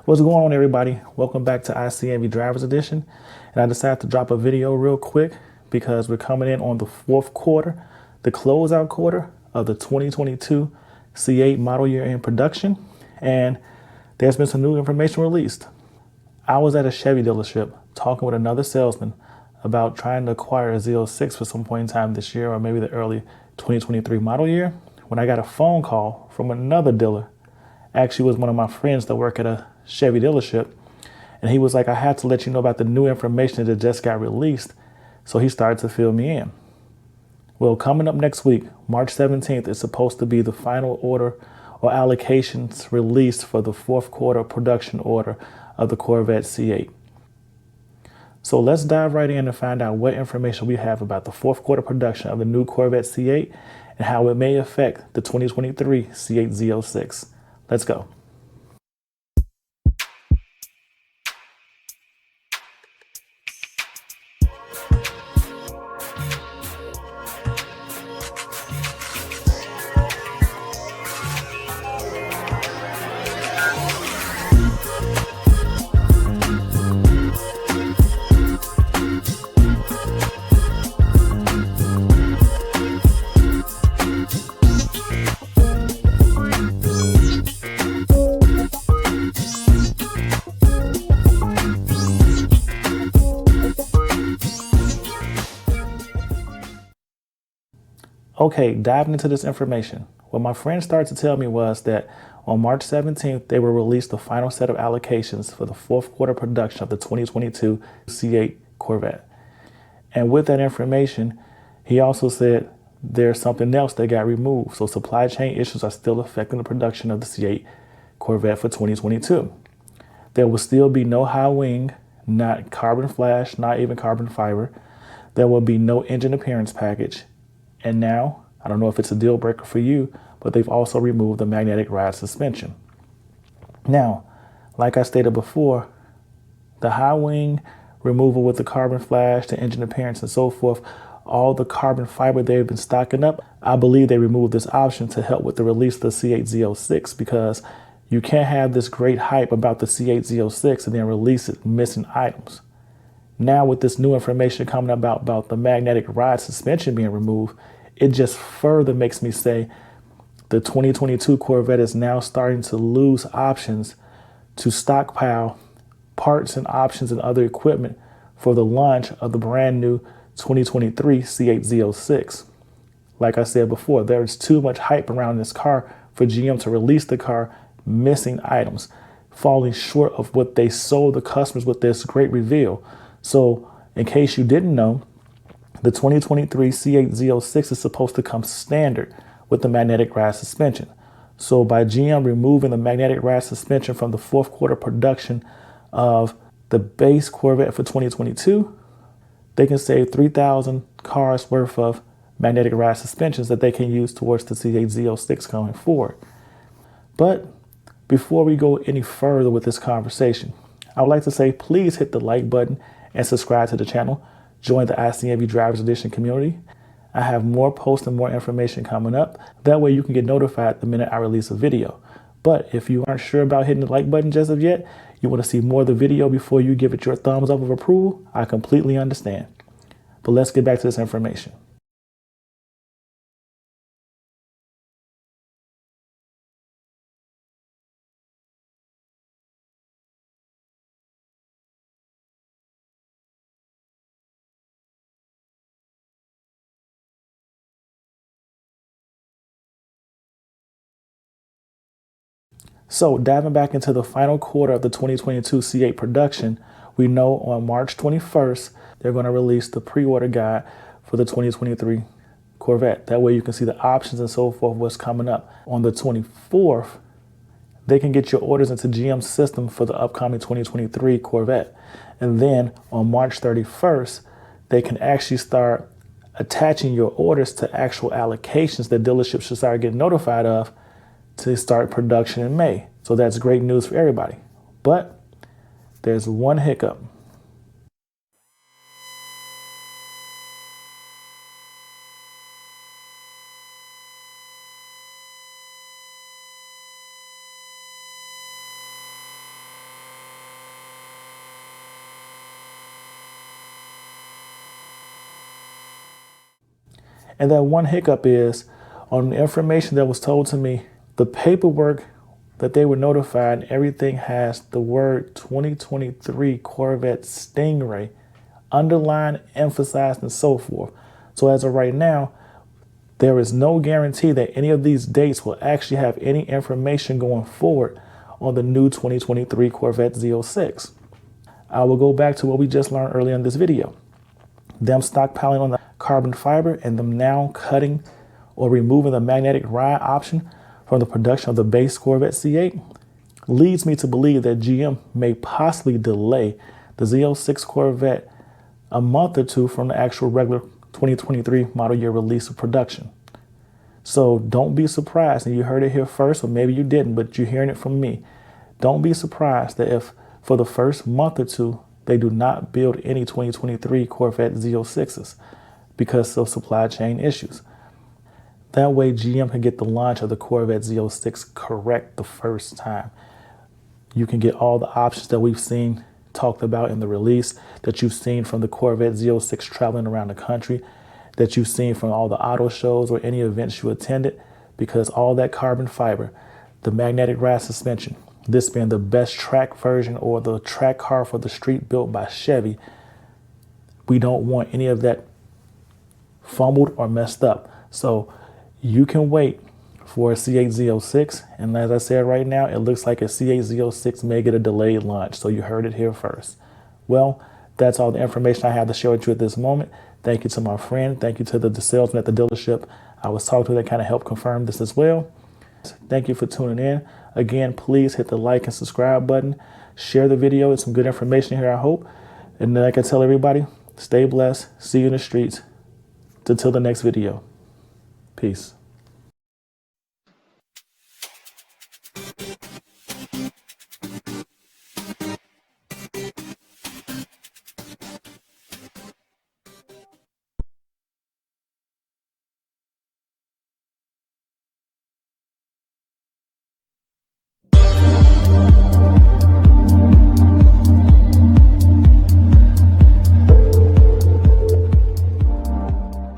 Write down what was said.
What's going on, everybody? Welcome back to ICNV Drivers Edition. And I decided to drop a video real quick because we're coming in on the fourth quarter, the closeout quarter of the 2022 C8 model year in production. And there's been some new information released. I was at a Chevy dealership talking with another salesman about trying to acquire a Z06 for some point in time this year, or maybe the early 2023 model year, when I got a phone call from another dealer. Actually, was one of my friends that work at a Chevy dealership, and he was like, I had to let you know about the new information that just got released. So he started to fill me in. Well, coming up next week, March 17th, is supposed to be the final order or allocations released for the fourth quarter production order of the Corvette C8. So let's dive right in and find out what information we have about the fourth quarter production of the new Corvette C8 and how it may affect the 2023 C8 Z06. Let's go. Okay, diving into this information, what my friend started to tell me was that on March 17th, they will release the final set of allocations for the fourth quarter production of the 2022 C8 Corvette. And with that information, he also said there's something else that got removed. So supply chain issues are still affecting the production of the C8 Corvette for 2022. There will still be no high wing, not carbon flash, not even carbon fiber. There will be no engine appearance package. And now, I don't know if it's a deal breaker for you, but they've also removed the magnetic ride suspension. Now, like I stated before, the high wing removal with the carbon flash, the engine appearance and so forth, all the carbon fiber they've been stocking up, I believe they removed this option to help with the release of the C8 Z06, because you can't have this great hype about the C8 Z06 and then release it missing items. Now with this new information coming about the magnetic ride suspension being removed, it just further makes me say the 2022 Corvette is now starting to lose options to stockpile parts and options and other equipment for the launch of the brand new 2023 C8 Z06. Like I said before, there's too much hype around this car for GM to release the car missing items, falling short of what they sold the customers with this great reveal. So in case you didn't know, the 2023 C8 Z06 is supposed to come standard with the magnetic ride suspension. So by GM removing the magnetic ride suspension from the fourth quarter production of the base Corvette for 2022, they can save 3,000 cars worth of magnetic ride suspensions that they can use towards the C8 Z06 going forward. But before we go any further with this conversation, I would like to say, please hit the like button and subscribe to the channel. Join the ICNV Drivers Edition community. I have more posts and more information coming up. That way you can get notified the minute I release a video. But if you aren't sure about hitting the like button just of yet, you want to see more of the video before you give it your thumbs up of approval, I completely understand. But let's get back to this information. So diving back into the final quarter of the 2022 C8 production, we know on March 21st, they're going to release the pre-order guide for the 2023 Corvette. That way you can see the options and so forth, what's coming up. On the 24th, they can get your orders into GM's system for the upcoming 2023 Corvette. And then on March 31st, they can actually start attaching your orders to actual allocations that dealerships should start getting notified of to start production in May. So that's great news for everybody. But there's one hiccup. And that one hiccup is on the information that was told to me, the paperwork that they were notified, everything has the word 2023 Corvette Stingray underlined, emphasized, and so forth. So as of right now, there is no guarantee that any of these dates will actually have any information going forward on the new 2023 Corvette Z06. I will go back to what we just learned earlier in this video. Them stockpiling on the carbon fiber and them now cutting or removing the magnetic ride option from the production of the base Corvette C8 leads me to believe that GM may possibly delay the Z06 Corvette a month or two from the actual regular 2023 model year release of production. So don't be surprised, and you heard it here first, or maybe you didn't, but you're hearing it from me. Don't be surprised that if for the first month or two, they do not build any 2023 Corvette Z06s because of supply chain issues. That way GM can get the launch of the Corvette Z06 correct the first time. You can get all the options that we've seen talked about in the release, that you've seen from the Corvette Z06 traveling around the country, that you've seen from all the auto shows or any events you attended, because all that carbon fiber, the magnetic ride suspension, this being the best track version or the track car for the street built by Chevy, we don't want any of that fumbled or messed up. So you can wait for a C8 Z06, and as I said right now, it looks like a C8 Z06 may get a delayed launch, so you heard it here first. Well, that's all the information I have to share with you at this moment. Thank you to my friend. Thank you to the salesman at the dealership I was talking to that kind of helped confirm this as well. Thank you for tuning in. Again, please hit the like and subscribe button. Share the video. It's some good information here, I hope. And like I tell everybody, stay blessed. See you in the streets. Until the next video. Peace.